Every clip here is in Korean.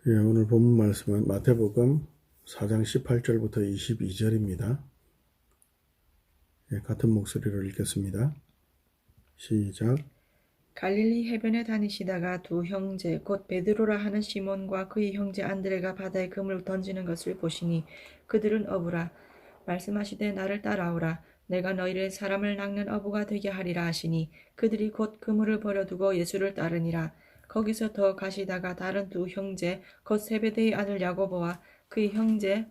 예, 오늘 본문 말씀은 마태복음 4장 18절부터 22절입니다. 예, 같은 목소리로 읽겠습니다. 시작. 갈릴리 해변에 다니시다가 두 형제 곧 베드로라 하는 시몬과 그의 형제 안드레가 바다에 그물을 던지는 것을 보시니 그들은 어부라. 말씀하시되 나를 따라오라. 내가 너희를 사람을 낚는 어부가 되게 하리라 하시니 그들이 곧 그물을 버려두고 예수를 따르니라. 거기서 더 가시다가 다른 두 형제 곧 세베대의 아들 야고보와 그의 형제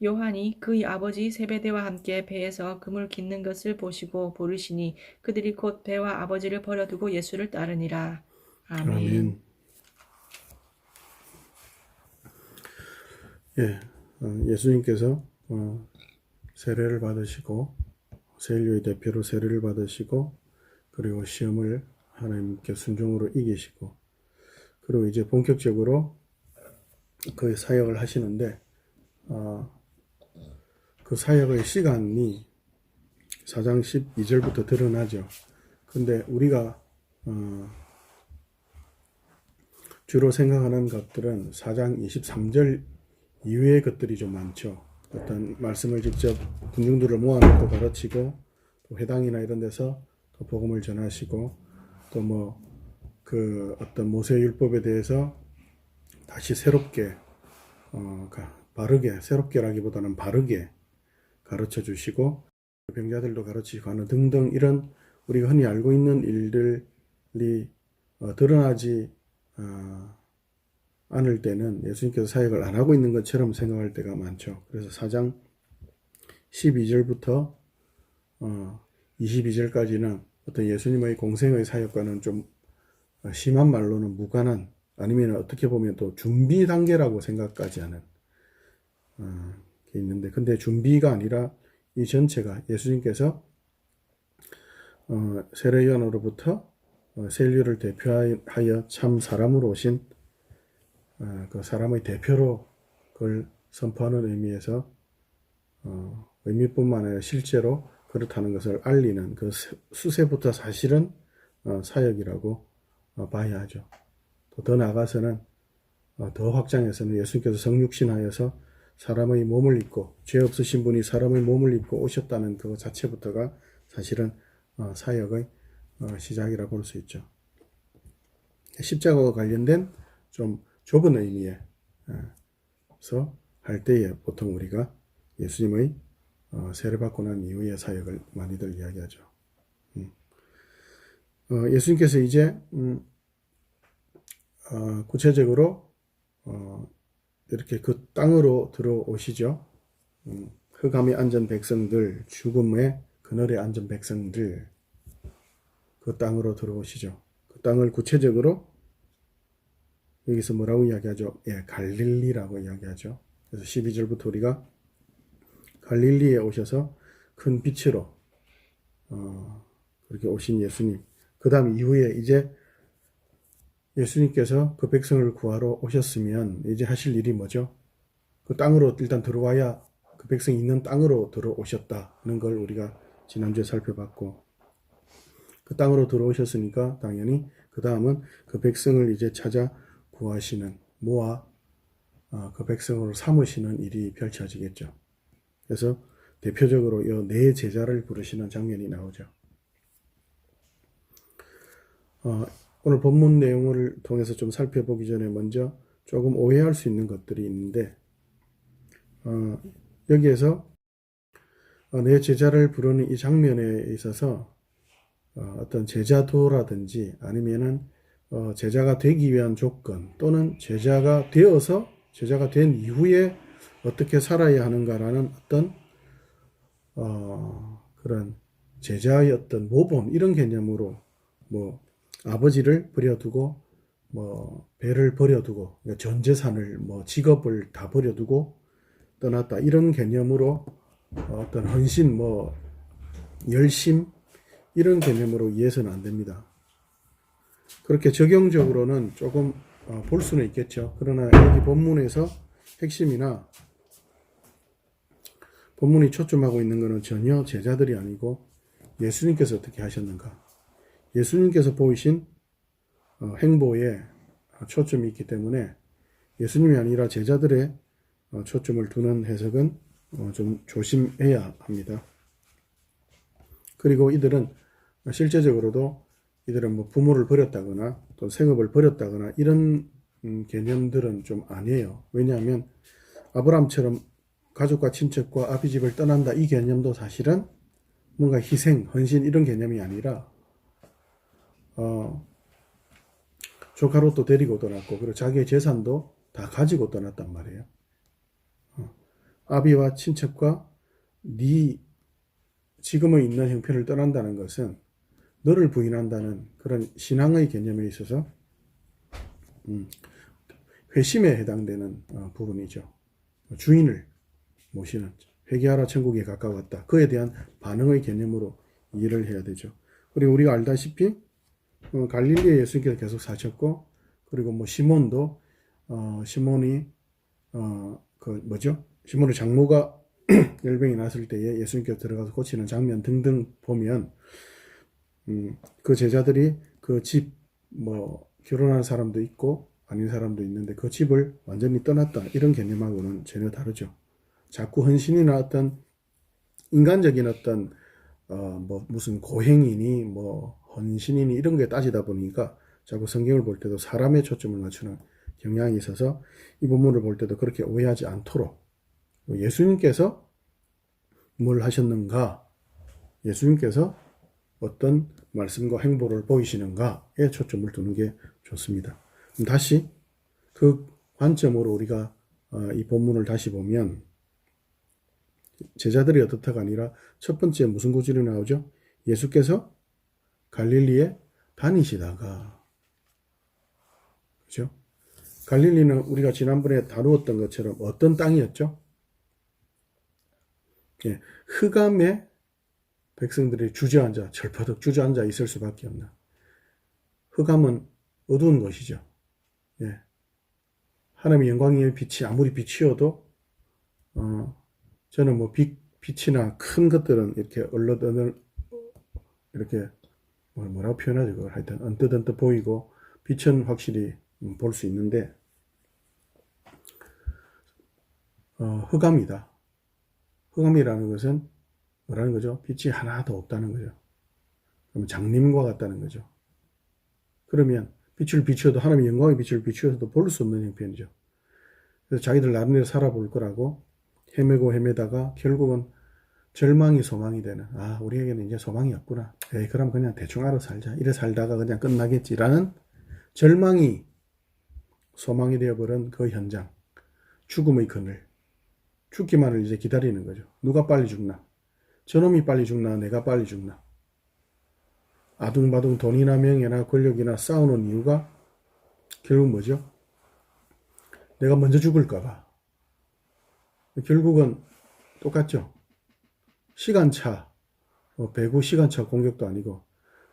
요한이 그의 아버지 세베대와 함께 배에서 그물 깃는 것을 보시고 부르시니 그들이 곧 배와 아버지를 버려두고 예수를 따르니라. 아멘. 아멘. 예, 예수님께서 세례를 받으시고 세인교의 대표로 세례를 받으시고 그리고 시험을 하나님께 순종으로 이기시고 그리고 이제 본격적으로 그 사역을 하시는데 그 사역의 시간이 4장 12절부터 드러나죠. 근데 우리가 주로 생각하는 것들은 4장 23절 이외의 것들이 좀 많죠. 어떤 말씀을 직접 군중들을 모아놓고 가르치고 또 회당이나 이런 데서 또 복음을 전하시고 또 뭐 그 어떤 모세율법에 대해서 다시 새롭게 바르게 새롭게라기보다는 바르게 가르쳐 주시고 병자들도 가르치고 하는 등등 이런 우리가 흔히 알고 있는 일들이 드러나지 않을 때는 예수님께서 사역을 안 하고 있는 것처럼 생각할 때가 많죠. 그래서 4장 12절부터 22절까지는 어떤 예수님의 공생의 사역과는 좀 심한 말로는 무관한 아니면 어떻게 보면 또 준비 단계라고 생각까지 하는 게 있는데 근데 준비가 아니라 이 전체가 예수님께서 세례요한으로부터 세인류를 대표하여 참 사람으로 오신 그 사람의 대표로 그걸 선포하는 의미에서 의미뿐만 아니라 실제로 그렇다는 것을 알리는 그 수세부터 사실은 사역이라고 봐야 하죠. 또 더 나아가서는 더 확장해서는 예수님께서 성육신하여서 사람의 몸을 입고 죄 없으신 분이 사람의 몸을 입고 오셨다는 그 자체부터가 사실은 사역의 시작이라고 볼 수 있죠. 십자가와 관련된 좀 좁은 의미에서 할 때에 보통 우리가 예수님의 세례받고 난 이후의 사역을 많이들 이야기하죠. 예수님께서 이제 구체적으로 이렇게 그 땅으로 들어오시죠. 흑암에 앉은 백성들, 죽음의 그늘에 앉은 백성들, 그 땅으로 들어오시죠. 그 땅을 구체적으로 여기서 뭐라고 이야기하죠? 예, 갈릴리라고 이야기하죠. 그래서 12절부터 우리가 갈릴리에 오셔서 큰 빛으로 그렇게 오신 예수님. 그 다음 이후에 이제 예수님께서 그 백성을 구하러 오셨으면 이제 하실 일이 뭐죠? 그 땅으로 일단 들어와야 그 백성이 있는 땅으로 들어오셨다는 걸 우리가 지난주에 살펴봤고 그 땅으로 들어오셨으니까 당연히 그 다음은 그 백성을 이제 찾아 구하시는 모아 그 백성으로 삼으시는 일이 펼쳐지겠죠. 그래서 대표적으로 이 네 제자를 부르시는 장면이 나오죠. 오늘 본문 내용을 통해서 좀 살펴보기 전에 먼저 조금 오해할 수 있는 것들이 있는데 여기에서 내 제자를 부르는 이 장면에 있어서 어떤 제자도라든지 아니면은 제자가 되기 위한 조건 또는 제자가 되어서 제자가 된 이후에 어떻게 살아야 하는가라는 어떤 그런 제자의 어떤 모범 이런 개념으로 뭐 아버지를 버려두고 뭐 배를 버려두고 그러니까 전 재산을 뭐 직업을 다 버려두고 떠났다 이런 개념으로 어떤 헌신 뭐 열심 이런 개념으로 이해해서는 안 됩니다. 그렇게 적용적으로는 조금 볼 수는 있겠죠. 그러나 여기 본문에서 핵심이나 본문이 초점하고 있는 것은 전혀 제자들이 아니고 예수님께서 어떻게 하셨는가. 예수님께서 보이신 행보에 초점이 있기 때문에 예수님이 아니라 제자들의 초점을 두는 해석은 좀 조심해야 합니다. 그리고 이들은 실제적으로도 이들은 뭐 부모를 버렸다거나 또 생업을 버렸다거나 이런 개념들은 좀 아니에요. 왜냐하면 아브라함처럼 가족과 친척과 아비 집을 떠난다 이 개념도 사실은 뭔가 희생, 헌신 이런 개념이 아니라 조카 롯도 데리고 떠났고 그리고 자기의 재산도 다 가지고 떠났단 말이에요. 아비와 친척과 네 지금의 있는 형편을 떠난다는 것은 너를 부인한다는 그런 신앙의 개념에 있어서 회심에 해당되는 부분이죠. 주인을 모시는 회개하라 천국에 가까웠다. 그에 대한 반응의 개념으로 이해를 해야 되죠. 그리고 우리가 알다시피 갈릴리에 예수님께서 계속 사셨고 그리고 뭐 시몬도 시몬이 시몬의 장모가 열병이 났을 때에 예수님께서 들어가서 고치는 장면 등등 보면 그 제자들이 그 집 결혼한 사람도 있고 아닌 사람도 있는데 그 집을 완전히 떠났다 이런 개념하고는 전혀 다르죠. 자꾸 헌신이나 어떤 인간적인 어떤 무슨 고행이니 헌신이니 이런 게 따지다 보니까 자꾸 성경을 볼 때도 사람의 초점을 맞추는 경향이 있어서 이 본문을 볼 때도 그렇게 오해하지 않도록 예수님께서 뭘 하셨는가, 예수님께서 어떤 말씀과 행보를 보이시는가에 초점을 두는 게 좋습니다. 그럼 다시 그 관점으로 우리가 이 본문을 다시 보면 제자들이 어떻다가 아니라 첫 번째 무슨 구절이 나오죠? 예수께서 갈릴리에 다니시다가, 그죠? 갈릴리는 우리가 지난번에 다루었던 것처럼 어떤 땅이었죠? 예, 흑암에 백성들이 주저앉아, 절퍼덕 주저앉아 있을 수밖에 없는. 흑암은 어두운 것이죠. 예. 하나님의 영광의 빛이 아무리 비치어도, 저는 빛이나 큰 것들은 이렇게 이렇게, 뭐라고 표현하죠? 그걸 하여튼, 언뜻 보이고, 빛은 확실히 볼 수 있는데, 흑암이다. 흑암이라는 것은 뭐라는 거죠? 빛이 하나도 없다는 거죠. 그러면 장님과 같다는 거죠. 그러면 빛을 비추어도 하나님의 영광의 빛을 비추어서도 볼 수 없는 형편이죠. 그래서 자기들 나름대로 살아볼 거라고 헤매다가 결국은 절망이 소망이 되는, 우리에게는 이제 소망이 없구나. 그럼 그냥 대충 알아서 살자. 이래 살다가 그냥 끝나겠지라는 절망이 소망이 되어버린 그 현장. 죽음의 그늘. 죽기만을 이제 기다리는 거죠. 누가 빨리 죽나? 저놈이 빨리 죽나? 내가 빨리 죽나? 아둥바둥 돈이나 명예나 권력이나 싸우는 이유가 결국 뭐죠? 내가 먼저 죽을까봐. 결국은 똑같죠. 시간차, 배구 시간차 공격도 아니고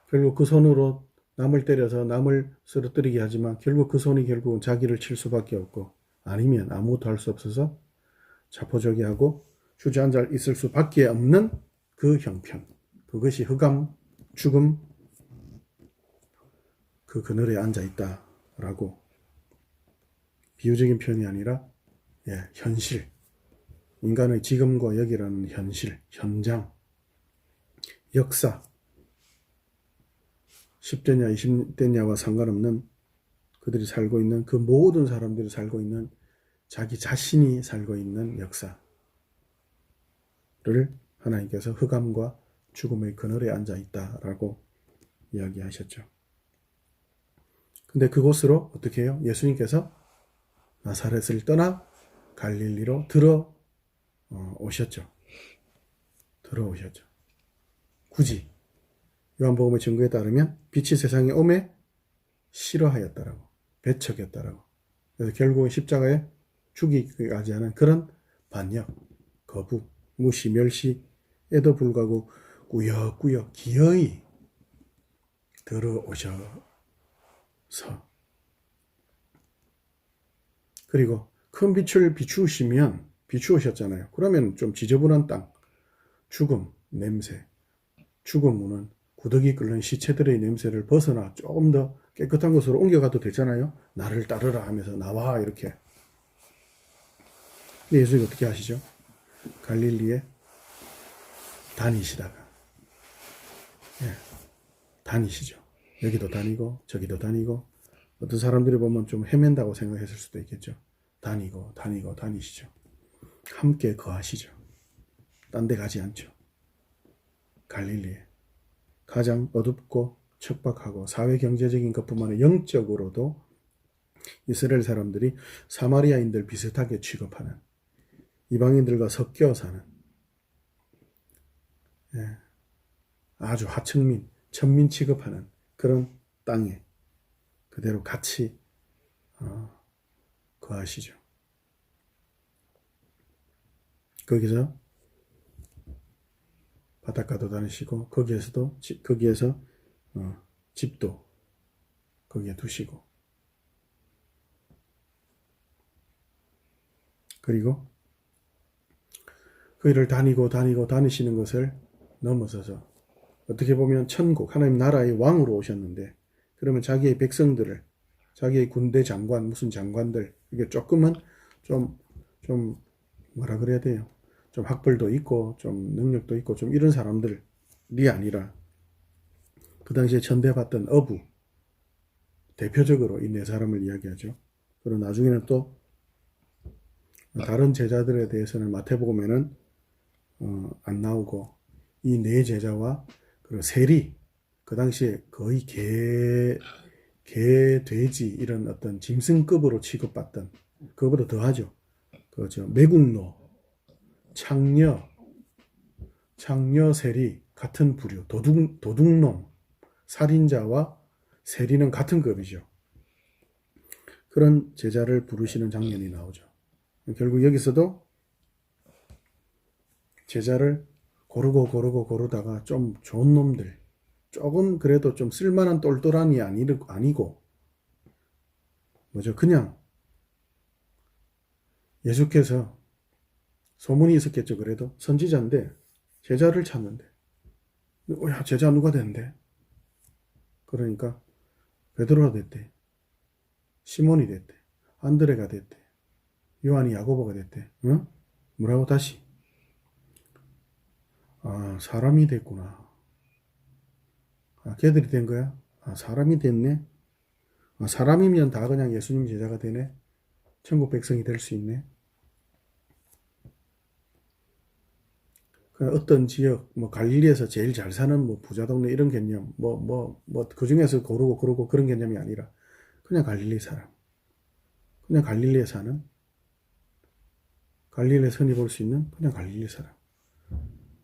결국 그 손으로 남을 때려서 남을 쓰러뜨리게 하지만 결국 그 손이 결국은 자기를 칠 수밖에 없고 아니면 아무것도 할 수 없어서 자포자기하고 주저앉아 있을 수밖에 없는 그 형편. 그것이 흑암, 죽음, 그 그늘에 앉아 있다라고 비유적인 표현이 아니라 현실, 인간의 지금과 여기라는 현실, 현장, 역사, 10대냐 20대냐와 상관없는 그들이 살고 있는 그 모든 사람들이 살고 있는 자기 자신이 살고 있는 역사를 하나님께서 흑암과 죽음의 그늘에 앉아 있다라고 이야기하셨죠. 근데 그곳으로 어떻게 해요? 예수님께서 나사렛을 떠나 갈릴리로 들어오셨죠. 굳이 요한복음의 증거에 따르면 빛이 세상에 오매 싫어하였다라고, 배척했다라고. 그래서 결국은 십자가에 죽이기까지 하는 그런 반역, 거부, 무시, 멸시에도 불구하고 꾸역꾸역 기어이 들어오셔서, 그리고 큰 빛을 비추우셨잖아요. 그러면 좀 지저분한 땅, 죽음, 냄새, 죽음은 구더기 끓는 시체들의 냄새를 벗어나 조금 더 깨끗한 곳으로 옮겨가도 되잖아요. 나를 따르라 하면서 나와 이렇게 예수님이 어떻게 하시죠? 갈릴리에 다니시다가 예, 다니시죠. 여기도 다니고 저기도 다니고 어떤 사람들이 보면 좀 헤맨다고 생각했을 수도 있겠죠. 다니고 다니시죠. 함께 거하시죠. 딴 데 가지 않죠. 갈릴리에 가장 어둡고 척박하고 사회 경제적인 것뿐만 아니라 영적으로도 이스라엘 사람들이 사마리아인들 비슷하게 취급하는 이방인들과 섞여 사는 예, 아주 하층민, 천민 취급하는 그런 땅에 그대로 같이 거하시죠. 거기서 바닷가도 다니시고 거기에서 집도 거기에 두시고 그리고 그 일을 다니시는 것을 넘어서서 어떻게 보면 천국 하나님 나라의 왕으로 오셨는데 그러면 자기의 백성들을 자기의 군대 장관 무슨 장관들 이게 조금은 좀 뭐라 그래야 돼요. 좀 학벌도 있고 좀 능력도 있고 좀 이런 사람들이 아니라 그 당시에 천대받던 어부 대표적으로 이 네 사람을 이야기하죠. 그리고 나중에는 또 다른 제자들에 대해서는 마태복음에는 안 나오고 이 네 제자와 그리고 세리 그 당시에 거의 개, 돼지 이런 어떤 짐승급으로 취급받던 그거보다 더하죠. 그죠. 매국노, 창녀, 세리 같은 부류, 도둑놈, 살인자와 세리는 같은 급이죠. 그런 제자를 부르시는 장면이 나오죠. 결국 여기서도 제자를 고르다가 좀 좋은 놈들, 조금 그래도 좀 쓸만한 똘똘한이 아니고, 그냥 예수께서 소문이 있었겠죠. 그래도 선지자인데 제자를 찾는데, 야, 제자 누가 됐는데? 그러니까 베드로가 됐대, 시몬이 됐대, 안드레가 됐대, 요한이 야고보가 됐대. 응? 뭐라고 다시? 아, 사람이 됐구나. 아, 걔들이 된 거야? 아, 사람이 됐네. 아, 사람이면 다 그냥 예수님 제자가 되네. 천국 백성이 될 수 있네. 어떤 지역, 갈릴리에서 제일 잘 사는 부자 동네 이런 개념, 그 중에서 고르고 그런 개념이 아니라 그냥 갈릴리 사람. 그냥 갈릴리에 사는, 갈릴리에서 흔히 볼 수 있는 그냥 갈릴리 사람.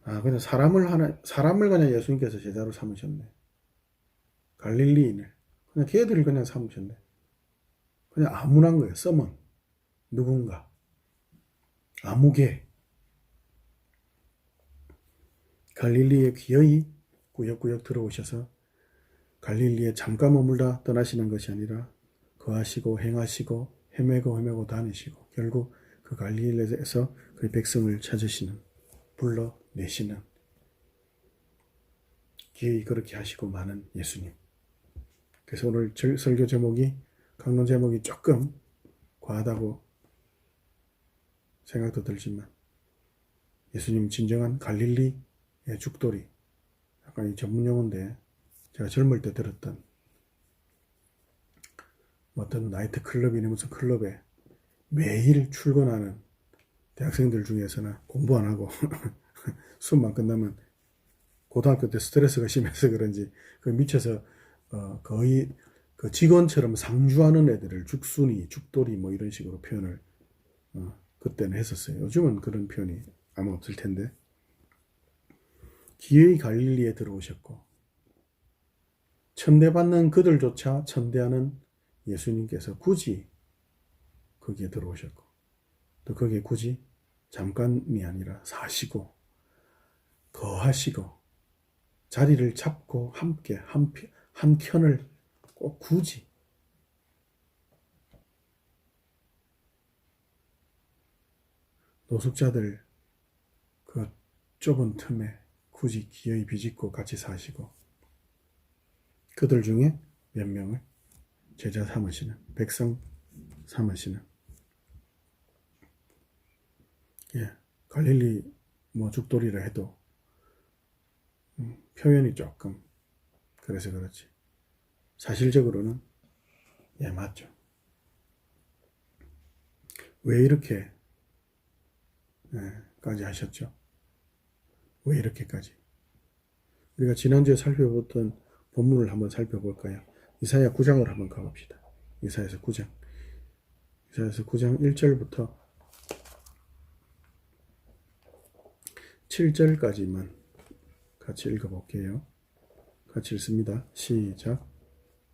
아, 그냥 사람을 그냥 예수님께서 제자로 삼으셨네. 갈릴리인을. 그냥 걔들을 그냥 삼으셨네. 그냥 아무난 거예요. 써먼. 누군가. 아무개. 갈릴리에 기어이 구역구역 들어오셔서 갈릴리에 잠깐 머물다 떠나시는 것이 아니라 거하시고 행하시고 헤매고 다니시고 결국 그 갈릴리에서 그 백성을 찾으시는 불러내시는 기어이 그렇게 하시고 많은 예수님. 그래서 오늘 설교 제목이 강론 제목이 조금 과하다고 생각도 들지만 예수님 진정한 갈릴리의 죽돌이 약간 이 전문 용어인데 제가 젊을 때 들었던 어떤 나이트 클럽이나 무슨 클럽에 매일 출근하는 대학생들 중에서는 공부 안 하고 수업만 끝나면 고등학교 때 스트레스가 심해서 그런지 그 미쳐서 거의 그 직원처럼 상주하는 애들을 죽순이, 죽돌이 이런 식으로 표현을 그때는 했었어요. 요즘은 그런 표현이 아마 없을 텐데 기어이 갈릴리에 들어오셨고 천대받는 그들조차 천대하는 예수님께서 굳이 거기에 들어오셨고 또 거기에 굳이 잠깐이 아니라 사시고 거하시고 자리를 잡고 함께 한 편을 꼭 굳이 노숙자들 그 좁은 틈에 굳이 기어이 비집고 같이 사시고 그들 중에 몇 명을 제자 삼으시는 백성 삼으시는 예, 갈릴리 뭐 죽돌이라 해도 표현이 조금 그래서 그렇지. 사실적으로는 예, 맞죠. 왜 이렇게 까지 하셨죠? 왜 이렇게까지? 우리가 지난주에 살펴봤던 본문을 한번 살펴볼까요? 이사야 9장을 한번 가봅시다. 이사야서 9장. 이사야서 9장 1절부터 7절까지만 같이 읽어볼게요. 같이 읽습니다. 시작.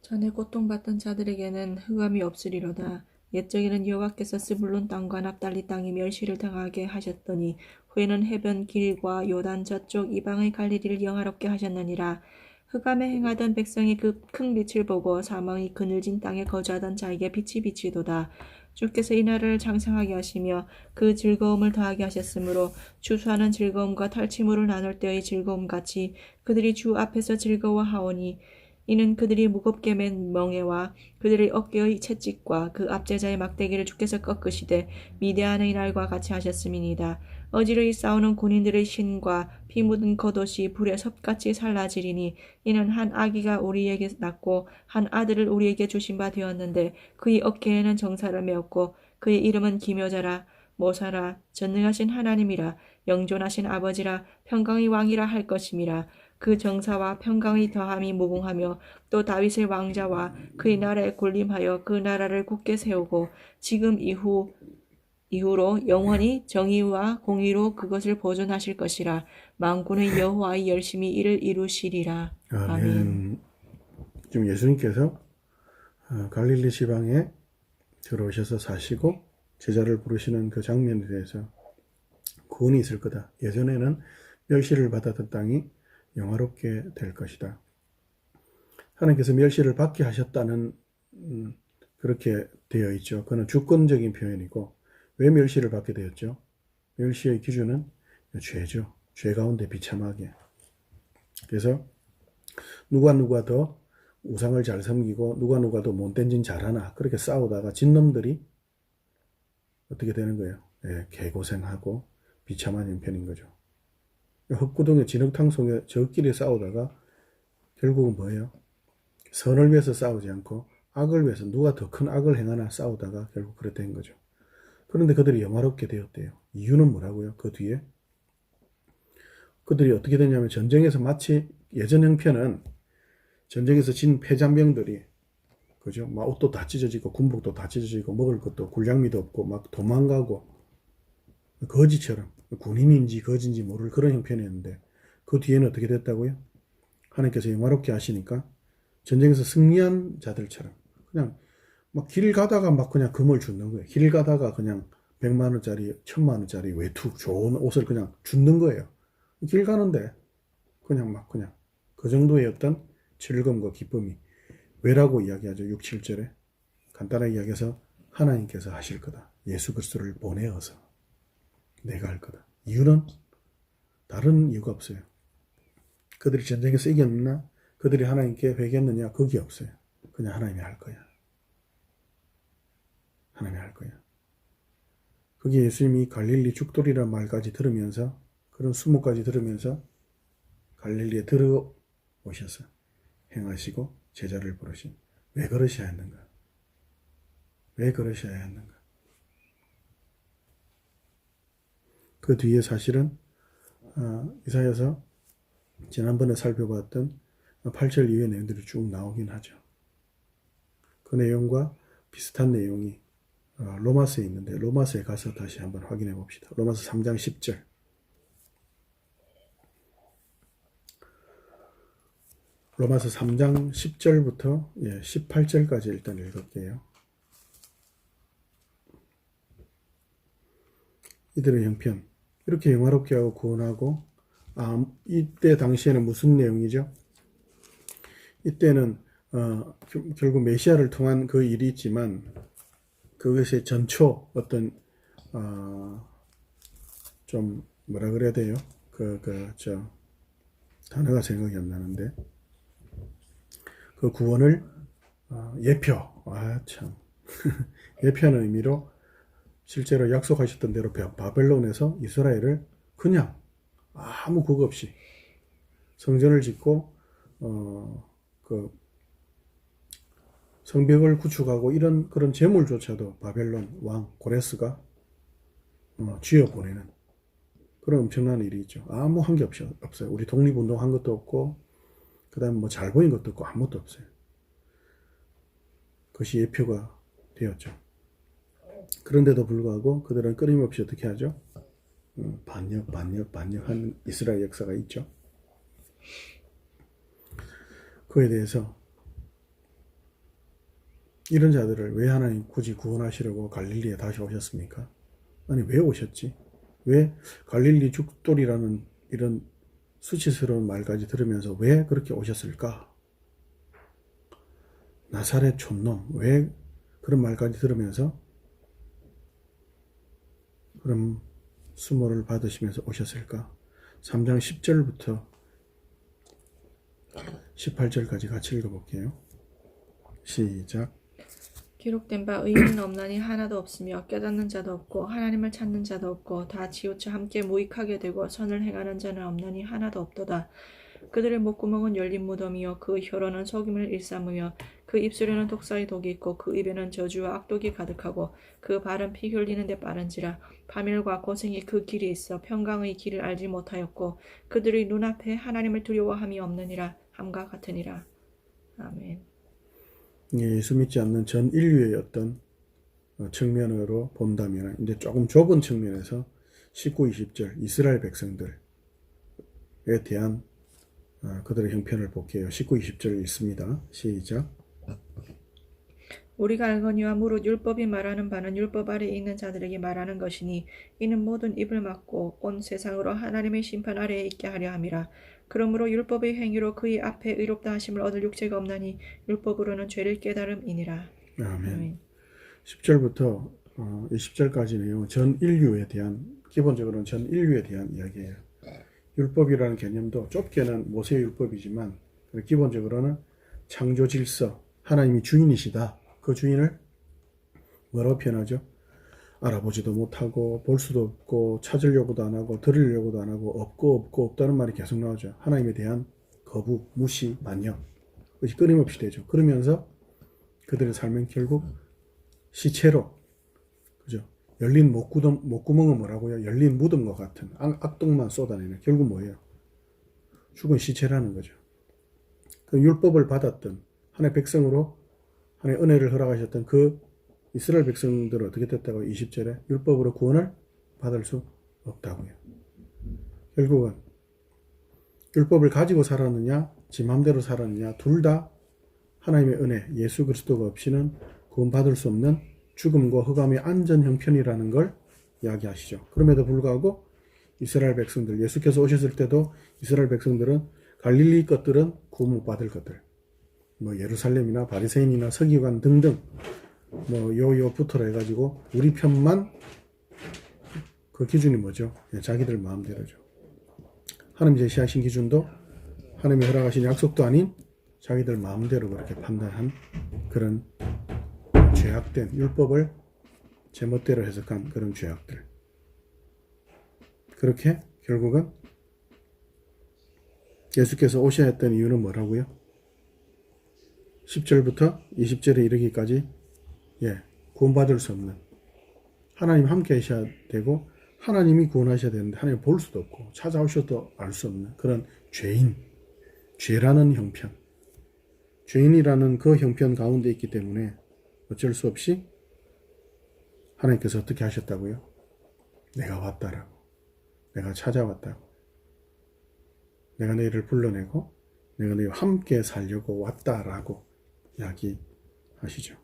전에 고통받던 자들에게는 흑암이 없으리로다. 옛적에는 여호와께서 스불론 땅과 납달리 땅이 멸시를 당하게 하셨더니 후에는 해변 길과 요단 저쪽 이방의 갈릴리를 영화롭게 하셨느니라. 흑암에 행하던 백성이 그 큰 빛을 보고 사망이 그늘진 땅에 거주하던 자에게 빛이 비치도다. 주께서 이 나라를 장성하게 하시며 그 즐거움을 더하게 하셨으므로 추수하는 즐거움과 탈취물을 나눌 때의 즐거움같이 그들이 주 앞에서 즐거워하오니 이는 그들이 무겁게 맨 멍에와 그들의 어깨의 채찍과 그 압제자의 막대기를 주께서 꺾으시되 미디안의 날과 같이 하셨음이니이다. 어지러이 싸우는 군인들의 신과 피 묻은 겉옷이 불에 섭같이 살라지리니 이는 한 아기가 우리에게 낳고 한 아들을 우리에게 주신 바 되었는데 그의 어깨에는 정사를 메었고 그의 이름은 기묘자라 모사라 전능하신 하나님이라 영존하신 아버지라 평강의 왕이라 할 것임이라. 그 정사와 평강의 더함이 무궁하며 또 다윗의 왕자와 그의 나라에 군림하여 그 나라를 굳게 세우고 지금 이후로 영원히 정의와 공의로 그것을 보존하실 것이라. 만군의 여호와의 열심히 이를 이루시리라. 아멘. 아멘. 지금 예수님께서 갈릴리 지방에 들어오셔서 사시고 제자를 부르시는 그 장면에 대해서 구원이 있을 거다. 예전에는 멸시를 받았던 땅이 영화롭게 될 것이다. 하나님께서 멸시를 받게 하셨다는 그렇게 되어 있죠. 그는 주권적인 표현이고 왜 멸시를 받게 되었죠? 멸시의 기준은 죄죠. 죄 가운데 비참하게. 그래서 누가 더 우상을 잘 섬기고 누가 더 못된 짓 잘하나 그렇게 싸우다가 진놈들이 어떻게 되는 거예요? 예, 개고생하고 비참한 형편인 거죠. 헛구덩이 진흙탕 속에 저끼리 싸우다가 결국은 뭐예요? 선을 위해서 싸우지 않고 악을 위해서 누가 더 큰 악을 행하나 싸우다가 결국 그렇게 된 거죠. 그런데 그들이 영화롭게 되었대요. 이유는 뭐라고요? 그 뒤에 그들이 어떻게 되냐면 전쟁에서 마치 예전 형편은 전쟁에서 진 패잔병들이 그죠? 막 옷도 다 찢어지고 군복도 다 찢어지고 먹을 것도 군량미도 없고 막 도망가고 거지처럼 군인인지 거지인지 모를 그런 형편이었는데 그 뒤에는 어떻게 됐다고요? 하나님께서 영화롭게 하시니까 전쟁에서 승리한 자들처럼 그냥 막 길 가다가 막 그냥 금을 줍는 거예요. 길 가다가 그냥 100만 원짜리, 1000만 원짜리 외투 좋은 옷을 그냥 줍는 거예요. 길 가는데 그냥 막 그냥 그 정도의 어떤 즐거움과 기쁨이 왜라고 이야기하죠. 6, 7절에 간단하게 이야기해서 하나님께서 하실 거다. 예수 그리스도를 보내어서 내가 할 거다. 이유는 다른 이유가 없어요. 그들이 전쟁에서 이겼나? 그들이 하나님께 회개했느냐? 그게 없어요. 그냥 하나님이 할 거야. 하나님이 할 거야. 그게 예수님이 갈릴리 죽돌이라는 말까지 들으면서 그런 수모까지 들으면서 갈릴리에 들어오셔서 행하시고 제자를 부르신 왜 그러셔야 했는가? 왜 그러셔야 했는가? 그 뒤에 사실은 이사야서 지난번에 살펴봤던 8절 이후의 내용들이 쭉 나오긴 하죠. 그 내용과 비슷한 내용이 로마서에 있는데 로마서에 가서 다시 한번 확인해 봅시다. 로마서 3장 10절. 로마서 3장 10절부터 18절까지 일단 읽을게요. 이들의 형편 이렇게 영화롭게 하고 구원하고 이때 당시에는 무슨 내용이죠? 이때는 결국 메시아를 통한 그 일이 있지만 그것의 전초 어떤 좀 뭐라 그래야 돼요? 단어가 생각이 안 나는데 그 구원을 예표 예표하는 의미로 실제로 약속하셨던 대로 바벨론에서 이스라엘을 그냥 아무 그거 없이 성전을 짓고 그 성벽을 구축하고 이런 그런 재물조차도 바벨론 왕 고레스가 쥐어 보내는 그런 엄청난 일이 있죠. 아무 한 게 없어요. 우리 독립운동 한 것도 없고 그다음 뭐 잘 보인 것도 없고 아무것도 없어요. 그것이 예표가 되었죠. 그런데도 불구하고 그들은 끊임없이 어떻게 하죠? 반역하는 이스라엘 역사가 있죠. 그에 대해서 이런 자들을 왜 하나님 굳이 구원하시려고 갈릴리에 다시 오셨습니까? 아니 왜 오셨지? 왜 갈릴리 죽돌이라는 이런 수치스러운 말까지 들으면서 왜 그렇게 오셨을까? 나사렛 촌놈 왜 그런 말까지 들으면서 그럼 수모를 받으시면서 오셨을까? 3장 10절부터 18절까지 같이 읽어볼게요. 시작. 기록된 바 의인은 없나니 하나도 없으며 깨닫는 자도 없고 하나님을 찾는 자도 없고 다 치우쳐 함께 무익하게 되고 선을 행하는 자는 없나니 하나도 없도다. 그들의 목구멍은 열린 무덤이요 그 혀로는 속임을 일삼으며 그 입술에는 독사의 독이 있고 그 입에는 저주와 악독이 가득하고 그 발은 피 흘리는 데 빠른지라. 파멸과 고생이 그 길이 있어 평강의 길을 알지 못하였고 그들의 눈앞에 하나님을 두려워함이 없느니라 함과 같으니라. 아멘. 예수 믿지 않는 전 인류의 어떤 측면으로 본다면 이제 조금 좁은 측면에서 19, 20절 이스라엘 백성들에 대한 그들의 형편을 볼게요. 19, 20절 읽습니다. 시작. 우리가 알거니와 무릇 율법이 말하는 바는 율법 아래에 있는 자들에게 말하는 것이니 이는 모든 입을 막고 온 세상으로 하나님의 심판 아래에 있게 하려 함이라. 그러므로 율법의 행위로 그의 앞에 의롭다 하심을 얻을 육체가 없나니 율법으로는 죄를 깨달음이니라. 아멘. 10절부터 20절까지 내용은 전 인류에 대한 기본적으로는 전 인류에 대한 이야기예요. 율법이라는 개념도 좁게는 모세의 율법이지만 기본적으로는 창조 질서 하나님이 주인이시다. 그 주인을 뭐라고 표현하죠? 알아보지도 못하고 볼 수도 없고 찾으려고도 안 하고 들으려고도 안 하고 없고 없다는 말이 계속 나오죠. 하나님에 대한 거부, 무시, 반역 그것이 끊임없이 되죠. 그러면서 그들의 삶은 결국 시체로 그죠? 열린 목구멍은 뭐라고요? 열린 무덤과 같은 악독만 쏟아내는 결국 뭐예요? 죽은 시체라는 거죠. 그 율법을 받았던 하나님의 백성으로 하나님의 은혜를 허락하셨던 그 이스라엘 백성들은 어떻게 됐다고 20절에 율법으로 구원을 받을 수 없다고요. 결국은 율법을 가지고 살았느냐 지 맘대로 살았느냐 둘 다 하나님의 은혜 예수 그리스도가 없이는 구원받을 수 없는 죽음과 흑암의 안전 형편이라는 걸 이야기하시죠. 그럼에도 불구하고 이스라엘 백성들 예수께서 오셨을 때도 이스라엘 백성들은 갈릴리 것들은 구원 못 받을 것들 뭐 예루살렘이나 바리새인이나 서기관 등등 뭐 요요부터로 해가지고 우리 편만 그 기준이 뭐죠? 자기들 마음대로죠. 하나님 제시하신 기준도 하나님이 허락하신 약속도 아닌 자기들 마음대로 그렇게 판단한 그런 죄악된 율법을 제멋대로 해석한 그런 죄악들. 그렇게 결국은 예수께서 오셔야 했던 이유는 뭐라고요? 10절부터 20절에 이르기까지 구원받을 수 없는 하나님 함께 하셔야 되고 하나님이 구원하셔야 되는데 하나님 볼 수도 없고 찾아오셔도 알 수 없는 그런 죄라는 형편 죄인이라는 그 형편 가운데 있기 때문에 어쩔 수 없이 하나님께서 어떻게 하셨다고요? 내가 왔다라고 내가 찾아왔다고 내가 너희를 불러내고 내가 너희와 함께 살려고 왔다라고 이야기하시죠.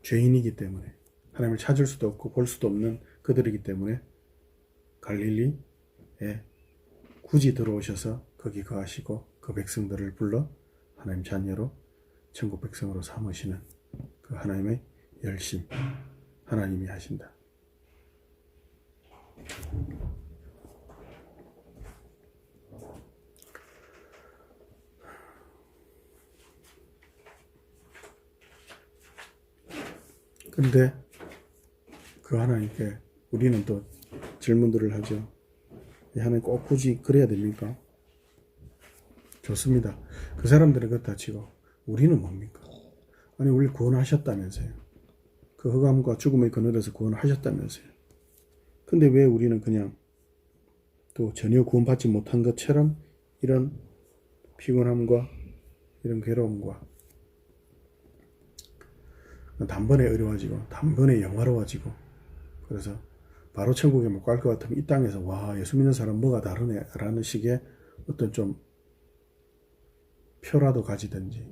죄인이기 때문에 하나님을 찾을 수도 없고 볼 수도 없는 그들이기 때문에 갈릴리에 굳이 들어오셔서 거기 거하시고 그 백성들을 불러 하나님 자녀로 천국 백성으로 삼으시는 그 하나님의 열심 하나님이 하신다. 근데 그 하나님께 우리는 또 질문들을 하죠. 이 하나님 꼭 굳이 그래야 됩니까? 좋습니다. 그 사람들은 그렇다 치고 우리는 뭡니까? 아니 우리 구원하셨다면서요. 그 흑암과 죽음의 그늘에서 구원하셨다면서요. 근데 왜 우리는 그냥 또 전혀 구원받지 못한 것처럼 이런 피곤함과 이런 괴로움과 단번에 어려워지고 단번에 영화로워지고 그래서 바로 천국에 못 갈 것 같으면 이 땅에서 와 예수 믿는 사람 뭐가 다르네 라는 식의 어떤 좀 표라도 가지든지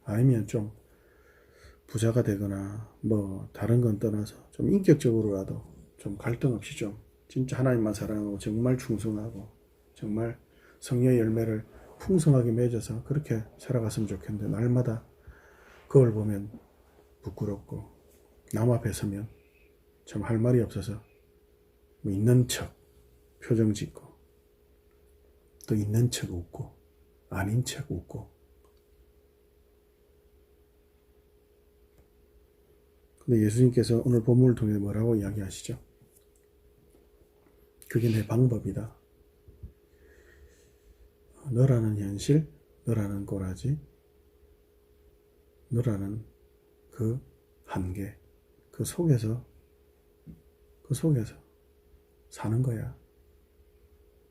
아니면 좀 부자가 되거나 뭐 다른 건 떠나서 좀 인격적으로라도 좀 갈등 없이 좀 진짜 하나님만 사랑하고 정말 충성하고 정말 성령의 열매를 풍성하게 맺어서 그렇게 살아갔으면 좋겠는데 날마다 그걸 보면 부끄럽고 남 앞에 서면 참 할 말이 없어서 뭐 있는 척 표정 짓고 또 있는 척 웃고 아닌 척 웃고 근데 예수님께서 오늘 본문을 통해 뭐라고 이야기하시죠? 그게 내 방법이다. 너라는 현실, 너라는 꼬라지, 너라는 그 한계, 그 속에서 사는 거야.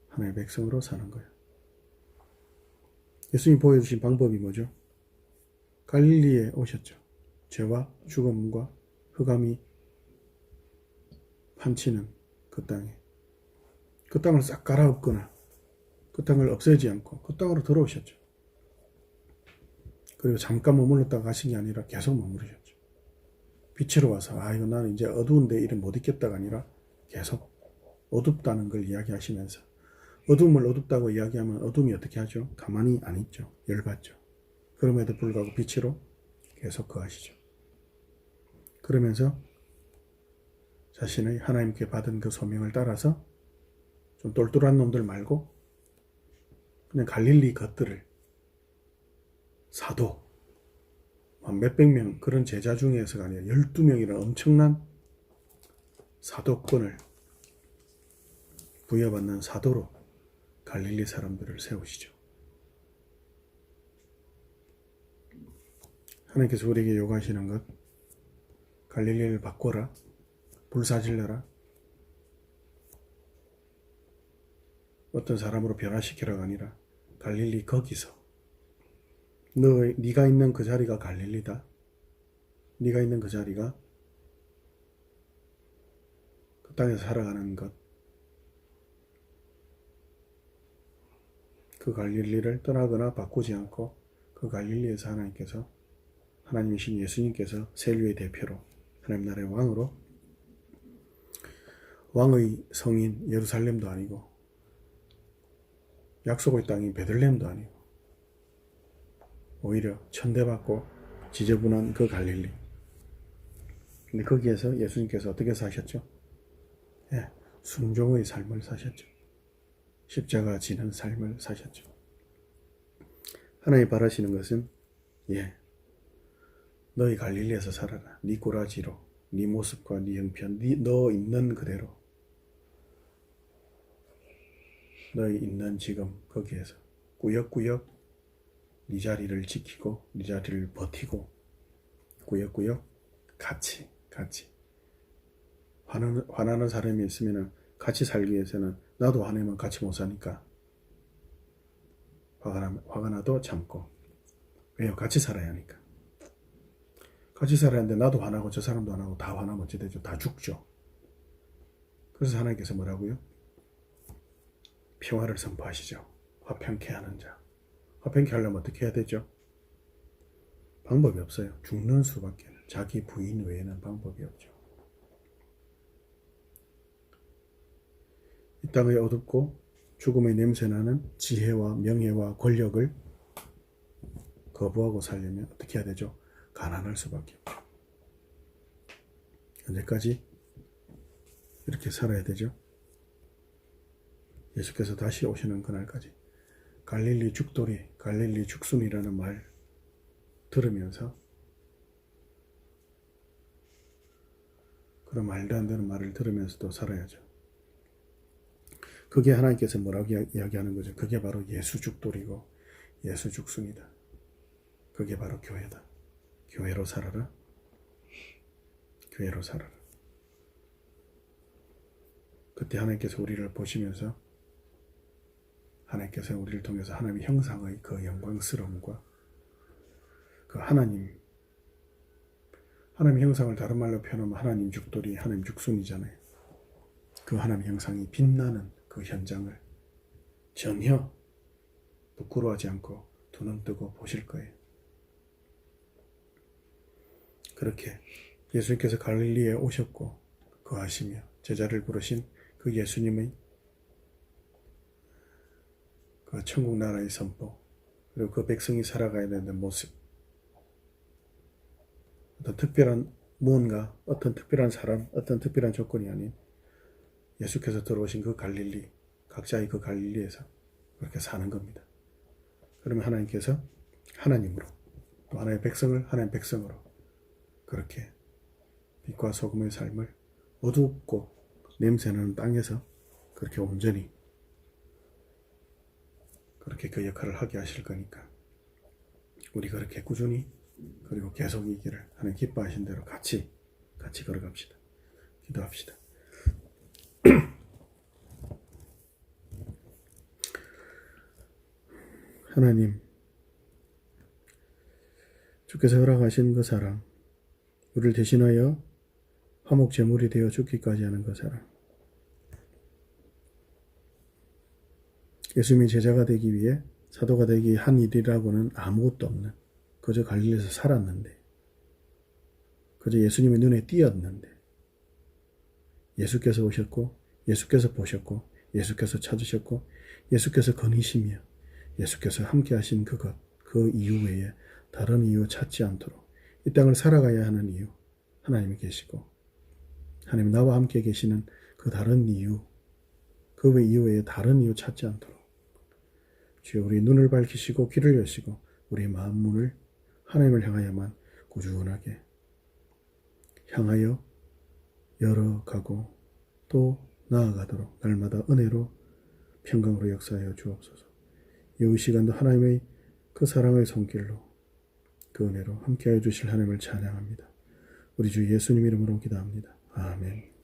하나님의 백성으로 사는 거야. 예수님 보여주신 방법이 뭐죠? 갈릴리에 오셨죠. 죄와 죽음과 흑암이 판치는 그 땅에 그 땅을 싹 갈아엎거나 그 땅을 없애지 않고 그 땅으로 들어오셨죠. 그리고 잠깐 머물렀다가 가신 게 아니라 계속 머무르셨죠. 빛으로 와서 이거 나는 이제 어두운데 이래 못 있겠다가 아니라 계속 어둡다는 걸 이야기하시면서 어둠을 어둡다고 이야기하면 어둠이 어떻게 하죠? 가만히 안 있죠. 열받죠. 그럼에도 불구하고 빛으로 계속 거하시죠. 그러면서 자신의 하나님께 받은 그 소명을 따라서 좀 똘똘한 놈들 말고 그냥 갈릴리 것들을 사도 몇백 명 그런 제자 중에서가 아니라 12명이라는 엄청난 사도권을 부여받는 사도로 갈릴리 사람들을 세우시죠. 하나님께서 우리에게 요구하시는 것 갈릴리를 바꿔라 불사질러라 어떤 사람으로 변화시키라가 아니라 갈릴리 거기서 네가 있는 그 자리가 갈릴리다. 네가 있는 그 자리가 그 땅에서 살아가는 것. 그 갈릴리를 떠나거나 바꾸지 않고 그 갈릴리에서 하나님이신 예수님께서 세류의 대표로 하나님 나라의 왕으로 왕의 성인 예루살렘도 아니고 약속의 땅인 베들레헴도 아니고 오히려 천대받고 지저분한 그 갈릴리. 근데 거기에서 예수님께서 어떻게 사셨죠? 순종의 삶을 사셨죠. 십자가 지는 삶을 사셨죠. 하나님 바라시는 것은 너희 갈릴리에서 살아라. 네 꼬라지로, 네 모습과 네 형편, 너 있는 그대로 너희 있는 지금 거기에서 꾸역꾸역 네 자리를 지키고 네 자리를 버티고 꾸역꾸역 같이 화나는 사람이 있으면 같이 살기 위해서는 나도 화내면 같이 못 사니까 화가 나도 참고 왜요? 같이 살아야 하니까 같이 살아야 하는데 나도 화나고 저 사람도 화나고 다 화나면 어찌 되죠? 다 죽죠. 그래서 하나님께서 뭐라고요? 평화를 선포하시죠. 화평케 하는 자. 화평케 하려면 어떻게 해야 되죠? 방법이 없어요. 죽는 수밖에. 자기 부인 외에는 방법이 없죠. 이 땅의 어둡고 죽음의 냄새나는 지혜와 명예와 권력을 거부하고 살려면 어떻게 해야 되죠? 가난할 수밖에 없죠. 언제까지 이렇게 살아야 되죠? 예수께서 다시 오시는 그날까지. 갈릴리 죽돌이, 갈릴리 죽순이라는 말 들으면서 그 말도 안 되는 말을 들으면서도 살아야죠. 그게 하나님께서 뭐라고 이야기하는 거죠? 그게 바로 예수죽돌이고 예수죽순이다. 그게 바로 교회다. 교회로 살아라. 교회로 살아라. 그때 하나님께서 우리를 보시면서 하나님께서 우리를 통해서 하나님의 형상의 그 영광스러움과 그 하나님의 형상을 다른 말로 표현하면 하나님 죽돌이, 하나님 죽순이잖아요. 그 하나님 형상이 빛나는 그 현장을 전혀 부끄러워하지 않고 두 눈 뜨고 보실 거예요. 그렇게 예수님께서 갈릴리에 오셨고 거하시며 제자를 부르신 그 예수님의 그 천국 나라의 선포, 그리고 그 백성이 살아가야 되는 모습, 어떤 특별한 무언가, 어떤 특별한 사람, 어떤 특별한 조건이 아닌 예수께서 들어오신 그 갈릴리, 각자의 그 갈릴리에서 그렇게 사는 겁니다. 그러면 하나님께서 하나님으로, 또 하나님의 백성을 하나님의 백성으로 그렇게 빛과 소금의 삶을 어둡고 냄새나는 땅에서 그렇게 온전히 그렇게 그 역할을 하게 하실 거니까 우리 그렇게 꾸준히 그리고 계속 이 길을 하나님 기뻐하신 대로 같이 걸어갑시다. 기도합시다. 하나님, 주께서 허락하신 그 사랑, 우리를 대신하여 화목 제물이 되어 죽기까지 하는 그 사랑, 예수님이 제자가 되기 위해 사도가 되기 한 일이라고는 아무것도 없는, 그저 갈릴리에서 살았는데, 그저 예수님의 눈에 띄었는데, 예수께서 오셨고, 예수께서 보셨고, 예수께서 찾으셨고, 예수께서 거니시며, 예수께서 함께 하신 그것, 그 이유 외에 다른 이유 찾지 않도록 이 땅을 살아가야 하는 이유, 하나님이 계시고, 하나님 나와 함께 계시는 그 다른 이유, 그 이유 외에 다른 이유 찾지 않도록 주여 우리 눈을 밝히시고 귀를 여시고 우리의 마음 문을 하나님을 향하여만 꾸준하게 향하여 열어가고 또 나아가도록 날마다 은혜로 평강으로 역사하여 주옵소서. 이 시간도 하나님의 그 사랑의 손길로 그 은혜로 함께하여 주실 하나님을 찬양합니다. 우리 주 예수님 이름으로 기도합니다. 아멘.